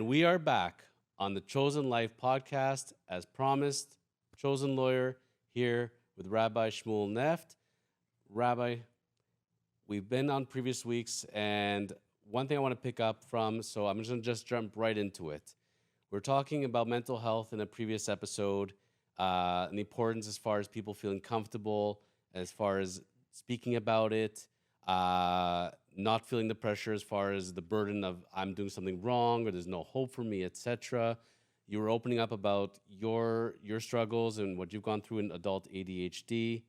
And we are back on the Chosen Life podcast, as promised. Chosen lawyer here with Rabbi Shmuel Neft. Rabbi, we've been on previous weeks, and one thing I want to pick up from, so I'm just going to just jump right into it. We're talking about mental health in a previous episode, and the importance as far as people feeling comfortable, as far as speaking about it, not feeling the pressure as far as the burden of I'm doing something wrong or there's no hope for me, etc. You were opening up about your struggles and what you've gone through in adult ADHD.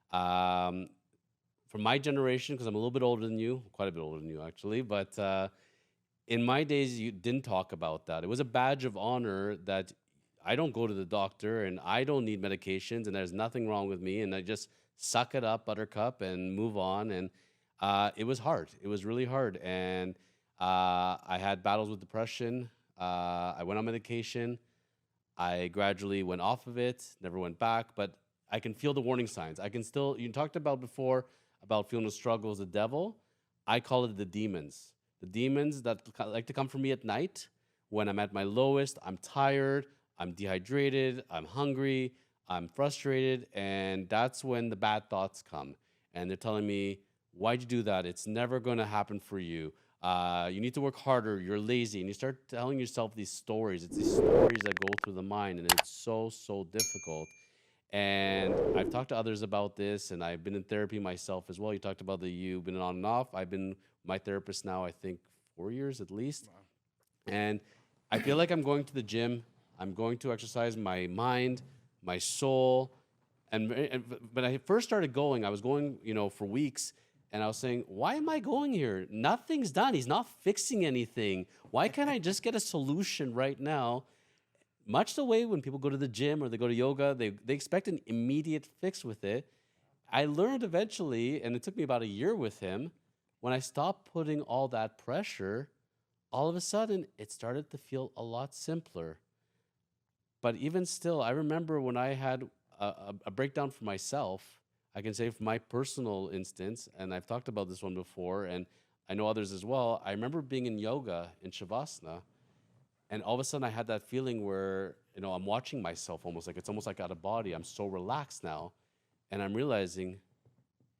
For my generation, because I'm a little bit older than you, quite a bit older than you actually, but in my days, you didn't talk about that. It was a badge of honor that I don't go to the doctor and I don't need medications and there's nothing wrong with me and I just suck it up, buttercup, and move on. And it was hard. It was really hard. And I had battles with depression. I went on medication. I gradually went off of it, never went back, but I can feel the warning signs. I can still, you talked about before about feeling the struggle as the devil. I call it the demons. The demons that like to come for me at night when I'm at my lowest, I'm tired, I'm dehydrated, I'm hungry, I'm frustrated, and that's when the bad thoughts come. And they're telling me, why'd you do that? It's never going to happen for you. You need to work harder. You're lazy. And you start telling yourself these stories. It's these stories that go through the mind, and it's so, so difficult. And I've talked to others about this, and I've been in therapy myself as well. You talked about you've been on and off. I've been my therapist now, I think, 4 years at least. Wow. And I feel like I'm going to the gym. I'm going to exercise my mind, my soul. And when I first started going, I was going, for weeks. And I was saying, why am I going here? Nothing's done. He's not fixing anything. Why can't I just get a solution right now? Much the way when people go to the gym or they go to yoga, they expect an immediate fix with it. I learned eventually, and it took me about a year with him, when I stopped putting all that pressure, all of a sudden it started to feel a lot simpler. But even still, I remember when I had a breakdown for myself, I can say from my personal instance, and I've talked about this one before, and I know others as well. I remember being in yoga in Shavasana, and all of a sudden I had that feeling where, I'm watching myself it's almost like out of body. I'm so relaxed now. And I'm realizing,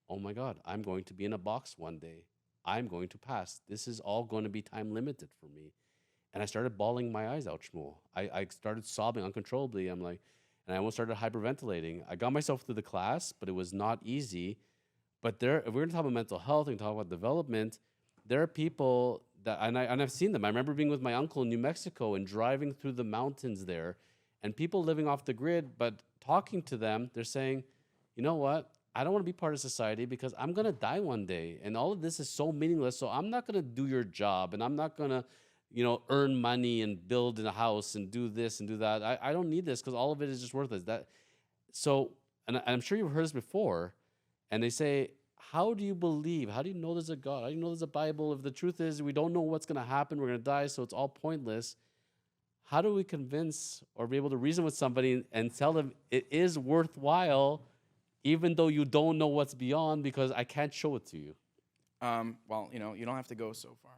oh my God, I'm going to be in a box one day. I'm going to pass. This is all going to be time limited for me. And I started bawling my eyes out, Shmuel. I started sobbing uncontrollably. And I almost started hyperventilating. I got myself through the class, but it was not easy. But if we're going to talk about mental health and talk about development, there are people that, and I've seen them. I remember being with my uncle in New Mexico and driving through the mountains there, and people living off the grid, but talking to them, they're saying, you know what? I don't want to be part of society because I'm going to die one day. And all of this is so meaningless. So I'm not going to do your job, and I'm not going to, earn money and build a house and do this and do that. I don't need this because all of it is just worthless. And I'm sure you've heard this before, and they say, how do you believe? How do you know there's a God? How do you know there's a Bible? If the truth is we don't know what's going to happen, we're going to die, so it's all pointless. How do we convince or be able to reason with somebody and tell them it is worthwhile, even though you don't know what's beyond, because I can't show it to you? Well, you don't have to go so far.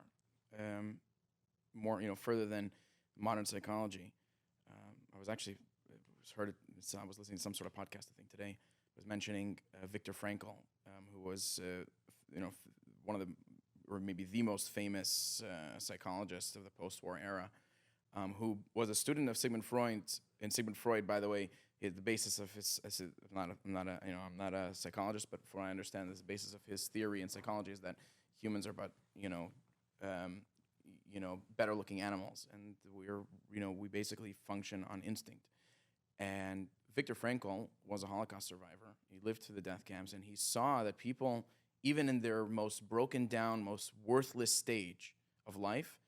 More, further than modern psychology. I was listening to some sort of podcast, I think today, was mentioning Viktor Frankl, who was, one of the, or maybe the most famous psychologist of the post-war era, who was a student of Sigmund Freud. And Sigmund Freud, by the way, the basis of his, I'm not a psychologist, but from what I understand, the basis of his theory in psychology is that humans are but, better-looking animals, and we basically function on instinct. And Viktor Frankl was a Holocaust survivor. He lived through the death camps, and he saw that people, even in their most broken down, most worthless stage of life,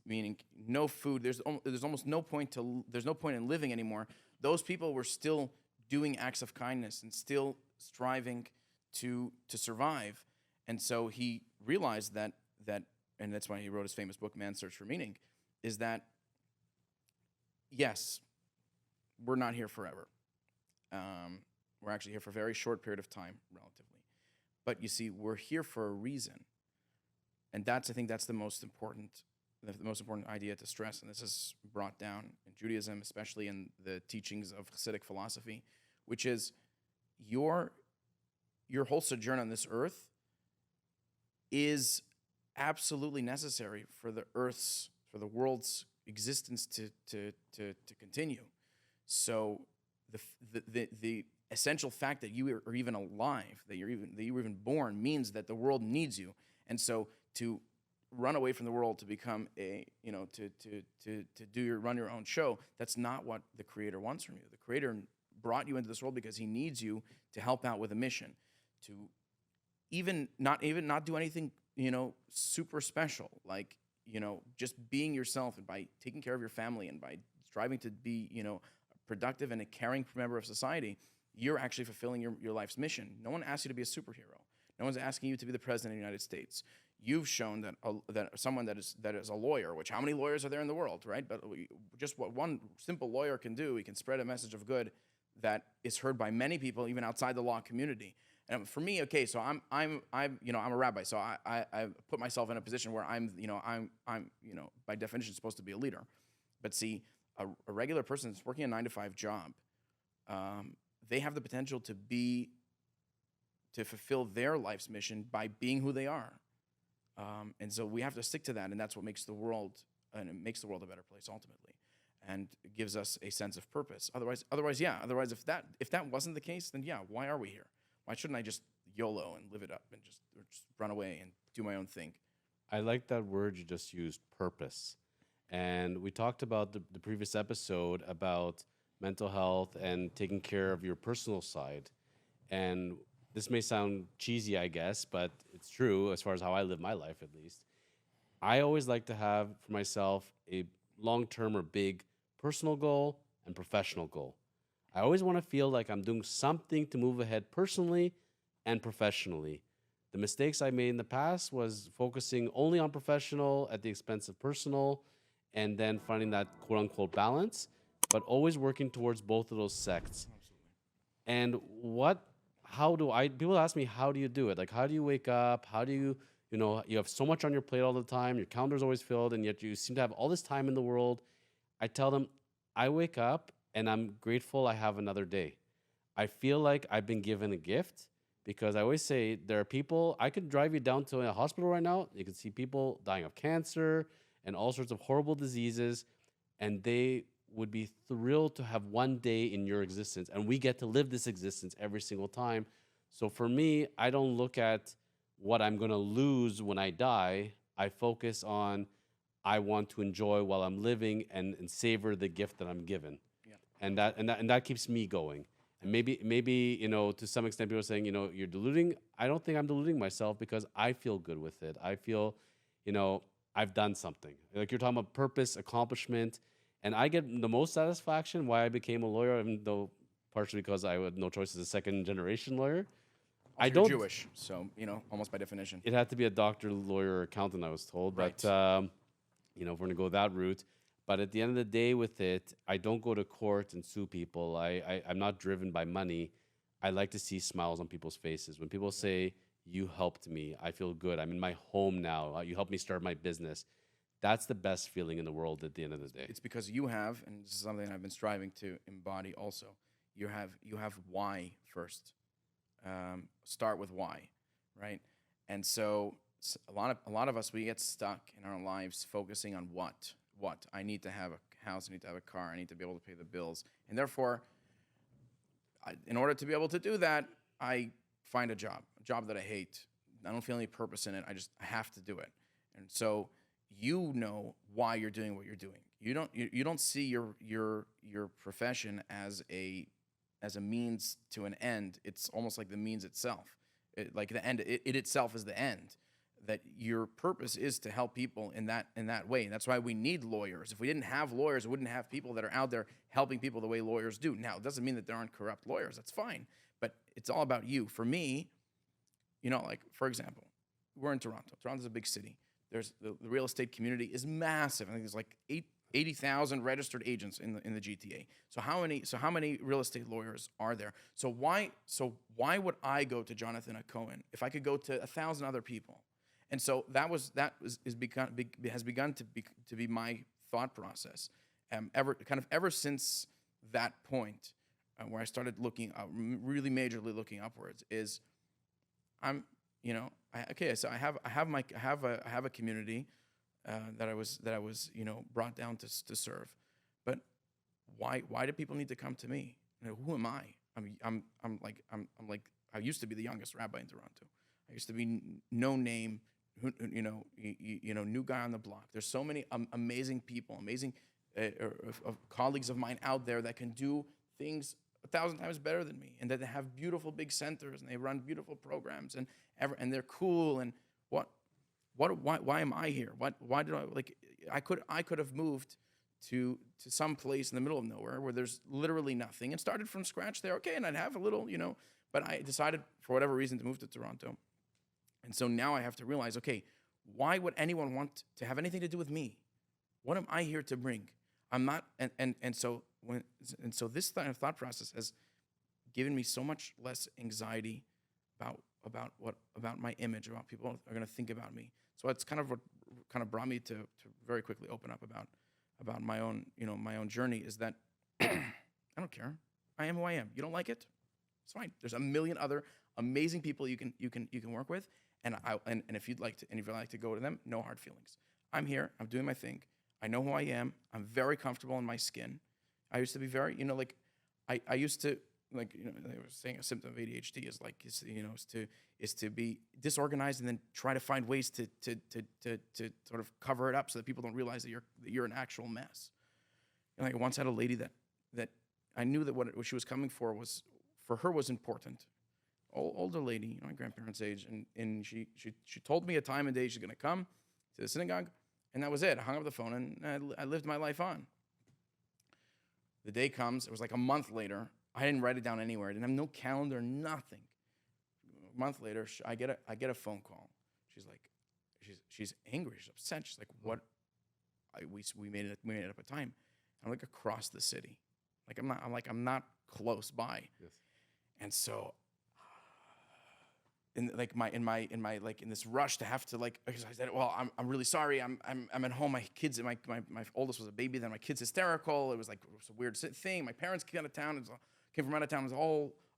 meaning no food, there's almost no point in living anymore. Those people were still doing acts of kindness and still striving to survive. And so he realized that, and that's why he wrote his famous book, Man's Search for Meaning, is that, yes, we're not here forever. We're actually here for a very short period of time, relatively. But you see, we're here for a reason. And I think that's the most important the most important idea to stress, and this is brought down in Judaism, especially in the teachings of Hasidic philosophy, which is your whole sojourn on this earth is absolutely necessary for the world's existence to continue. So the essential fact that you are even alive, that you were even born, means that the world needs you. And so to run away from the world to become run your own show, that's not what the Creator wants from you. The Creator brought you into this world because He needs you to help out with a mission, to even not do anything super special, like just being yourself, and by taking care of your family and by striving to be a productive and a caring member of society, you're actually fulfilling your life's mission. No one asks you to be a superhero. No one's asking you to be the president of the United States. You've shown that someone that is a lawyer, which how many lawyers are there in the world, right? But just what one simple lawyer can do, he can spread a message of good that is heard by many people, even outside the law community. And for me, okay, so I'm a rabbi, so I put myself in a position where I'm by definition supposed to be a leader. But see, a regular person that's working a 9-to-5 job, they have the potential to fulfill their life's mission by being who they are. And so we have to stick to that, and that's what makes the world a better place ultimately, and it gives us a sense of purpose. Otherwise, if that wasn't the case, then yeah, why are we here? Why shouldn't I just YOLO and live it up and just run away and do my own thing? I like that word you just used, purpose. And we talked about the previous episode about mental health and taking care of your personal side. And this may sound cheesy, I guess, but it's true as far as how I live my life, at least. I always like to have for myself a long-term or big personal goal and professional goal. I always want to feel like I'm doing something to move ahead personally and professionally. The mistakes I made in the past was focusing only on professional at the expense of personal, and then finding that quote-unquote balance, but always working towards both of those sects. And people ask me, how do you do it? Like, how do you wake up? How do you have so much on your plate all the time, your calendar's always filled, and yet you seem to have all this time in the world. I tell them, I wake up and I'm grateful I have another day. I feel like I've been given a gift, because I always say there are people, I could drive you down to a hospital right now, you can see people dying of cancer and all sorts of horrible diseases, and they would be thrilled to have one day in your existence, and we get to live this existence every single time. So for me, I don't look at what I'm going to lose when I die. I focus on I want to enjoy while I'm living and savor the gift that I'm given. Yeah. And that keeps me going. And maybe to some extent people are saying, you're diluting. I don't think I'm diluting myself, because I feel good with it. I feel, I've done something. Like you're talking about purpose, accomplishment, and I get the most satisfaction why I became a lawyer, even though partially because I had no choice as a second-generation lawyer. Also, I don't. You're Jewish, so almost by definition. It had to be a doctor, lawyer, or accountant, I was told. Right. But if we're gonna go that route. But at the end of the day, with it, I don't go to court and sue people. I'm not driven by money. I like to see smiles on people's faces. When people say, you helped me, I feel good. I'm in my home now. You helped me start my business. That's the best feeling in the world at the end of the day. It's because you have, and this is something I've been striving to embody also, you have why first. Start with why, right? And so a lot of us, we get stuck in our lives focusing on what I need to have a house, I need to have a car, I need to be able to pay the bills, and therefore, in order to be able to do that, I find a job that I hate. I don't feel any purpose in it. I have to do it. And so you know why you're doing what you're doing. You don't see your profession as a means to an end. It's almost like the means itself. Like the end, it itself is the end. That your purpose is to help people in that way. And that's why we need lawyers. If we didn't have lawyers, we wouldn't have people that are out there helping people the way lawyers do. Now, it doesn't mean that there aren't corrupt lawyers. That's fine. But it's all about you. For me, like, for example, we're in Toronto. Toronto's a big city. There's the real estate community is massive. I think there's like 80,000 registered agents in the GTA. So how many real estate lawyers are there? So why would I go to Jonathan Hacohen if I could go to 1,000 other people? And so has begun to be my thought process. Ever since that point, where I started looking really majorly looking upwards, is I'm so I have a community that I was brought down to serve, but why do people need to come to me? Who am I? I'm like I used to be the youngest rabbi in Toronto. I used to be no name, new guy on the block. There's so many amazing people, amazing of colleagues of mine out there that can do things 1,000 times better than me, and that they have beautiful big centers and they run beautiful programs and they're cool. And why am I here? Why did I could have moved to some place in the middle of nowhere where there's literally nothing and started from scratch there. Okay, and I'd have a little, but I decided for whatever reason to move to Toronto. And so now I have to realize, okay, why would anyone want to have anything to do with me? What am I here to bring? I'm not, and so this thought process has given me so much less anxiety about my image, about people are going to think about me. So it's kind of what kind of brought me to very quickly open up about my own journey, is that I don't care. I am who I am. You don't like it? It's fine. There's a million other amazing people you can work with, and if you'd like to go to them, no hard feelings. I'm here. I'm doing my thing. I know who I am. I'm very comfortable in my skin. I used to be very, I used to, they were saying a symptom of ADHD is to be disorganized and then try to find ways to sort of cover it up so that people don't realize that you're an actual mess. And I once had a lady that I knew that what she was coming for was important. Older lady, my grandparents' age, and she told me a time and day she's going to come to the synagogue, and that was it. I hung up the phone and I lived my life on. The day comes. It was like a month later. I didn't write it down anywhere. I didn't have no calendar, nothing. A month later, I get a phone call. She's like, she's angry. She's upset. She's like, what? We made it up a time. I'm like across the city. I'm not close by. Yes. And so, in this rush to have to I said, well, I'm really sorry. I'm at home. My kids, my oldest was a baby. Then my kid's hysterical. It was a weird thing. My parents came from out of town. It was a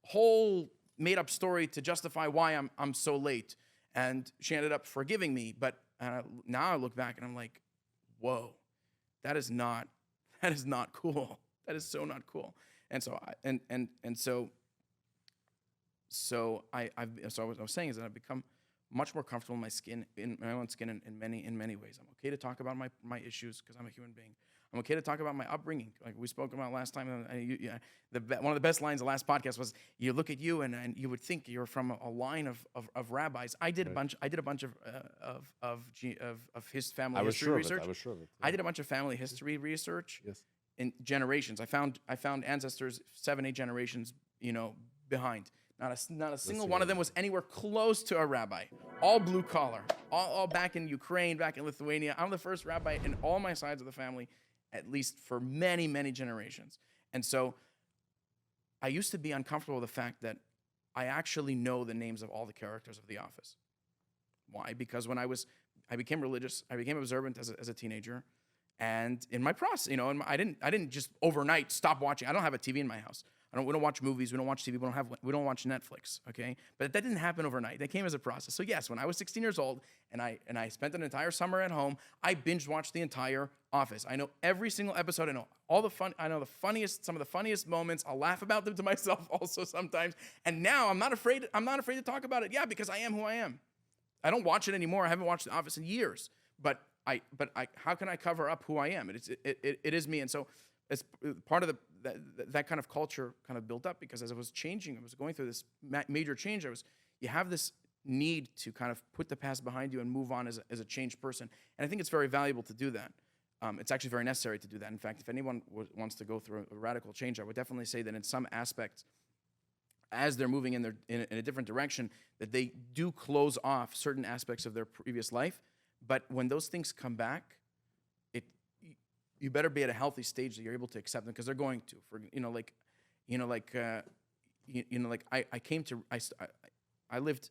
whole made up story to justify why I'm so late. And she ended up forgiving me. But now I look back and I'm like, whoa, that is not cool. That is so not cool. And so I was saying is that I've become much more comfortable in my own skin in many ways. I'm okay to talk about my issues because I'm a human being. I'm okay to talk about my upbringing, like we spoke about last time. One of the best lines of the last podcast was, "You look at you and you would think you're from a line of rabbis." I did a bunch of his family history research. I was sure of it. I did a bunch of family history research. Yes. In generations, I found ancestors 7-8 generations, behind. Not a single one of them was anywhere close to a rabbi. All blue collar, all back in Ukraine, back in Lithuania. I'm the first rabbi in all my sides of the family, at least for many, many generations. And so I used to be uncomfortable with the fact that I actually know the names of all the characters of The Office. Why? Because when I became religious, I became observant as a teenager. And in my process, I didn't just overnight stop watching. I don't have a TV in my house. We don't watch movies. We don't watch TV. We don't watch Netflix. Okay, but that didn't happen overnight. That came as a process. So yes, when I was 16 years old and I spent an entire summer at home, I binge watched the entire Office. I know every single episode. I know all the fun. I know some of the funniest moments. I'll laugh about them to myself also sometimes. And now I'm not afraid to talk about it. Yeah, because I am who I am. I don't watch it anymore. I haven't watched The Office in years. But how can I cover up who I am? It is me. And so as part of that kind of culture kind of built up, because as I was changing, I was going through this major change. You have this need to kind of put the past behind you and move on as a changed person. And I think it's very valuable to do that. It's actually very necessary to do that. In fact, if anyone wants to go through a radical change, I would definitely say that in some aspects, as they're moving in a different direction, that they do close off certain aspects of their previous life. But when those things come back, you better be at a healthy stage that you're able to accept them, because they're going to. I lived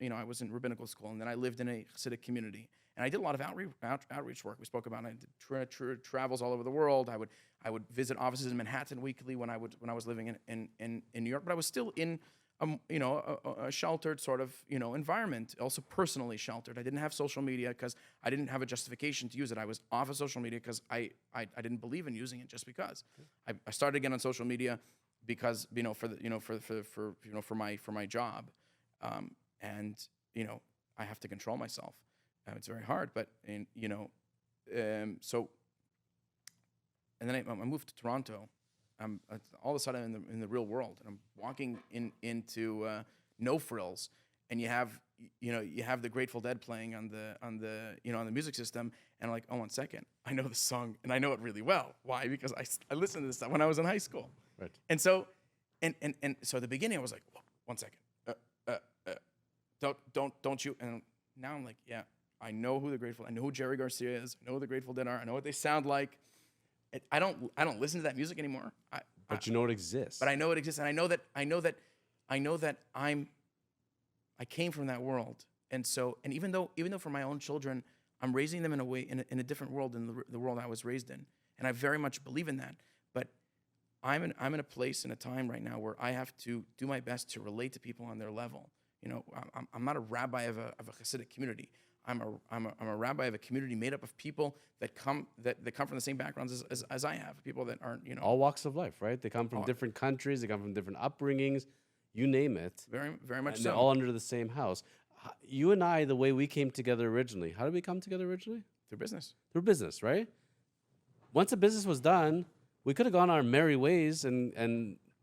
I was in rabbinical school, and then I lived in a Hasidic community, and I did a lot of outreach work. We spoke about it. I did travels all over the world. I would visit offices in Manhattan weekly when I was living in New York, but I was still in a sheltered sort of environment, also personally sheltered. I didn't have social media because I didn't have a justification to use it. I was off of social media because I didn't believe in using it just because. I started again on social media because for my job, and I have to control myself. It's very hard, but so and then I moved to Toronto. All of a sudden in the real world, and I'm walking into No Frills, and you have the Grateful Dead playing on the music system, and I'm like, oh, 1 second, I know the song and I know it really well. Why? Because I listened to this stuff when I was in high school. Right. And so so at the beginning I was like, 1 second, don't you? And now I'm like, yeah, I know who I know who Jerry Garcia is. I know who the Grateful Dead are. I know what they sound like. I don't listen to that music anymore. But you know it exists. But I know it exists, and I know that I came from that world, and even though for my own children, I'm raising them in a way in a different world than the world I was raised in, and I very much believe in that. But I'm in a place in a time right now where I have to do my best to relate to people on their level. I'm not a rabbi of a Hasidic community. I'm a rabbi of a community made up of people that come from the same backgrounds as I have. People that aren't all walks of life, right? They come from different countries. They come from different upbringings. You name it. Very very much and so. They're all under the same house. You and I, the way we came together originally. How did we come together originally? Through business. Through business, right? Once the business was done, we could have gone our merry ways,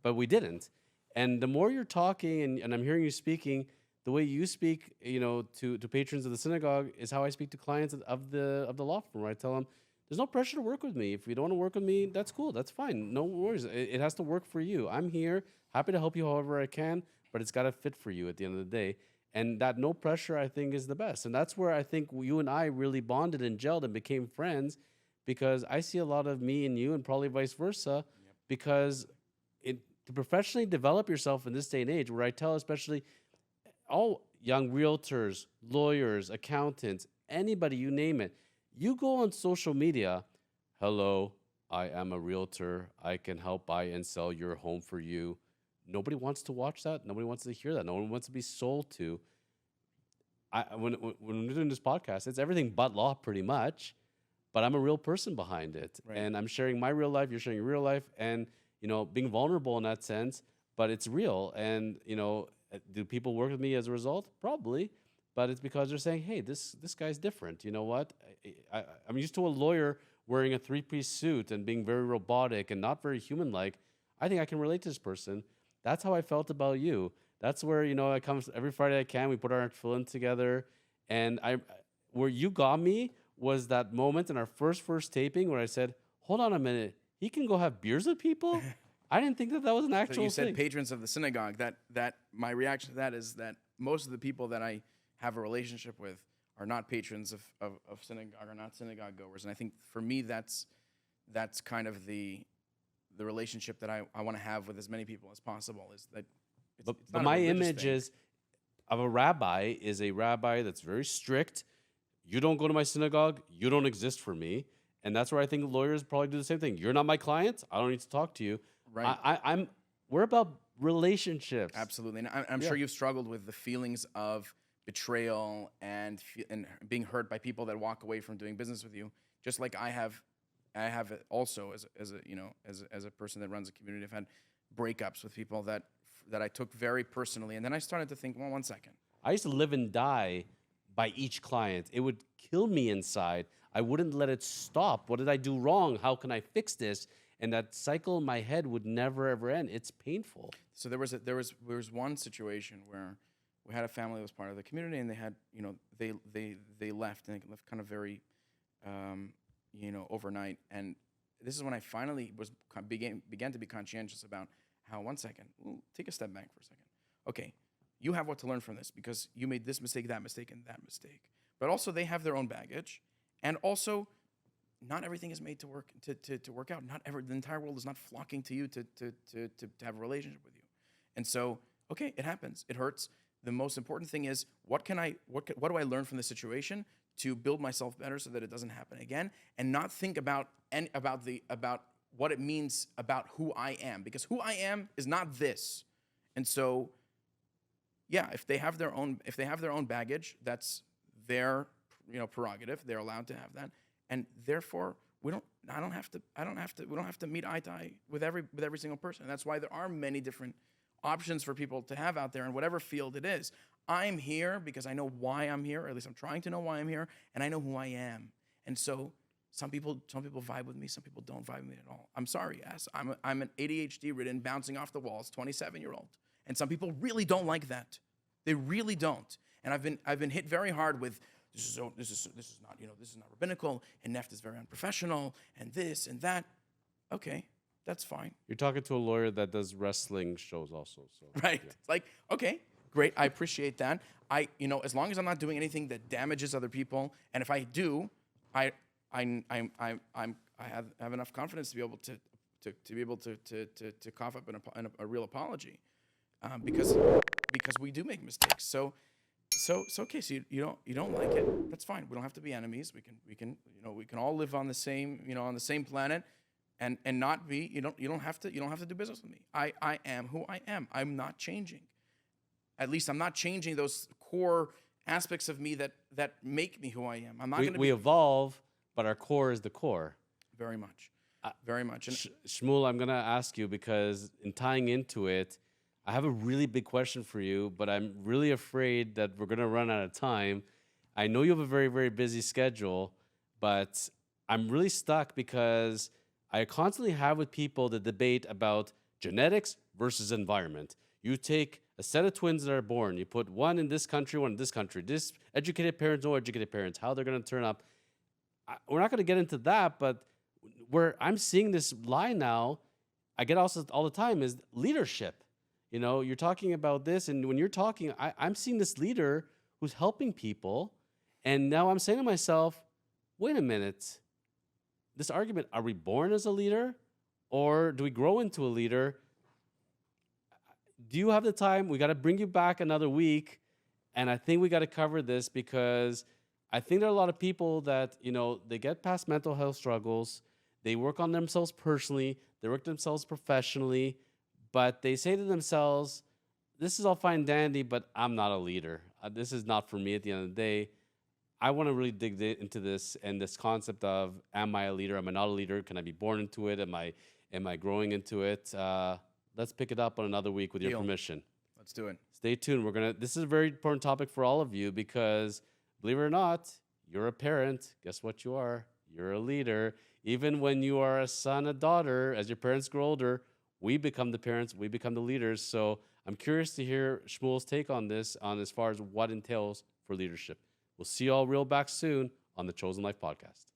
but we didn't. And the more you're talking, and I'm hearing you speaking, the way you speak, to patrons of the synagogue is how I speak to clients of the law firm. Where I tell them, there's no pressure to work with me. If you don't want to work with me, that's cool. That's fine. No worries. It has to work for you. I'm here, happy to help you however I can, but it's got to fit for you at the end of the day. And that no pressure, I think, is the best. And that's where I think you and I really bonded and gelled and became friends, because I see a lot of me and you, and probably vice versa, because to professionally develop yourself in this day and age, where I tell especially all young realtors, lawyers, accountants, anybody, you name it, you go on social media, hello, I am a realtor. I can help buy and sell your home for you. Nobody wants to watch that. Nobody wants to hear that. No one wants to be sold to. When we're doing this podcast, it's everything but law pretty much, but I'm a real person behind it. Right. And I'm sharing my real life, you're sharing your real life, and being vulnerable in that sense, but it's real. And do people work with me as a result? Probably, but it's because they're saying, hey, this guy's different. You know what? I'm used to a lawyer wearing a 3-piece suit and being very robotic and not very human-like. I think I can relate to this person. That's how I felt about you. That's where, I come every Friday I can. We put our tefillin together. And where you got me was that moment in our first taping where I said, hold on a minute. He can go have beers with people? I didn't think that was an actual thing. So you said patrons of the synagogue. That my reaction to that is that most of the people that I have a relationship with are not patrons of synagogue, are not synagogue goers. And I think for me, that's kind of the relationship that I want to have with as many people as possible. Is that but my image of a rabbi is a rabbi that's very strict. You don't go to my synagogue, you don't exist for me. And that's where I think lawyers probably do the same thing. You're not my client, I don't need to talk to you. Right. We're about relationships. Absolutely. And I'm sure you've struggled with the feelings of betrayal and being hurt by people that walk away from doing business with you, just like I have it also as a person that runs a community. I've had breakups with people that I took very personally, and then I started to think, well, 1 second. I used to live and die by each client. It would kill me inside. I wouldn't let it stop. What did I do wrong? How can I fix this? And that cycle in my head would never ever end. It's painful. So there was one situation where we had a family that was part of the community, and they had they left, and they left kind of very overnight. And this is when I finally began to be conscientious about how, 1 second, take a step back for a second. Okay, you have what to learn from this because you made this mistake, that mistake, and that mistake. But also they have their own baggage, and also not everything is made to work out. The entire world is not flocking to you to have a relationship with you. And so, okay, it happens. It hurts. The most important thing is what do I learn from the situation to build myself better so that it doesn't happen again, and not think about what it means about who I am, because who I am is not this. And so, yeah, if they have their own baggage, that's their prerogative. They're allowed to have that, and therefore we don't have to meet eye to eye with every single person. And that's why there are many different options for people to have out there in whatever field it is. I'm here because I know why I'm here, or at least I'm trying to know why I'm here, and I know who I am. And so some people vibe with me, some people don't vibe with me at all. I'm sorry, yes. I'm an ADHD-ridden, bouncing off the walls, 27-year-old. And some people really don't like that. They really don't. And I've been hit very hard with this is not rabbinical, and Neft is very unprofessional, and this and that. Okay, that's fine. You're talking to a lawyer that does wrestling shows also. So Right. yeah. It's like, okay, great. I appreciate that. As long as I'm not doing anything that damages other people, and if I do, I have enough confidence to be able to cough up a real apology, because we do make mistakes. So okay. So you don't like it. That's fine. We don't have to be enemies. We can all live on the same planet, and not be. You don't have to do business with me. I am who I am. I'm not changing. At least I'm not changing those core aspects of me that make me who I am. I'm not going to. We evolve, but our core is the core. Very much. Very much. And Shmuel, I'm going to ask you, because in tying into it, I have a really big question for you, but I'm really afraid that we're going to run out of time. I know you have a very, very busy schedule, but I'm really stuck because I constantly have with people the debate about genetics versus environment. You take a set of twins that are born, you put one in this country, one in this country, this educated parents, no educated parents, how they're going to turn up. We're not going to get into that, but where I'm seeing this lie now, I get also all the time, is leadership. You're talking about this, and when you're talking, I'm seeing this leader who's helping people, and now I'm saying to myself, wait a minute, this argument, are we born as a leader, or do we grow into a leader? Do you have the time? We got to bring you back another week, and I think we got to cover this, because I think there are a lot of people that, they get past mental health struggles, they work on themselves personally, they work themselves professionally, but they say to themselves, this is all fine and dandy, but I'm not a leader. This is not for me at the end of the day. I want to really dig into this and this concept of, am I a leader? Am I not a leader? Can I be born into it? Am I growing into it? Let's pick it up on another week with your permission. Let's do it. Stay tuned. This is a very important topic for all of you, because believe it or not, you're a parent. Guess what you are? You're a leader. Even when you are a son, a daughter, as your parents grow older, we become the parents, we become the leaders. So I'm curious to hear Shmuel's take on this, on as far as what entails for leadership. We'll see you all real back soon on the Chosen Life podcast.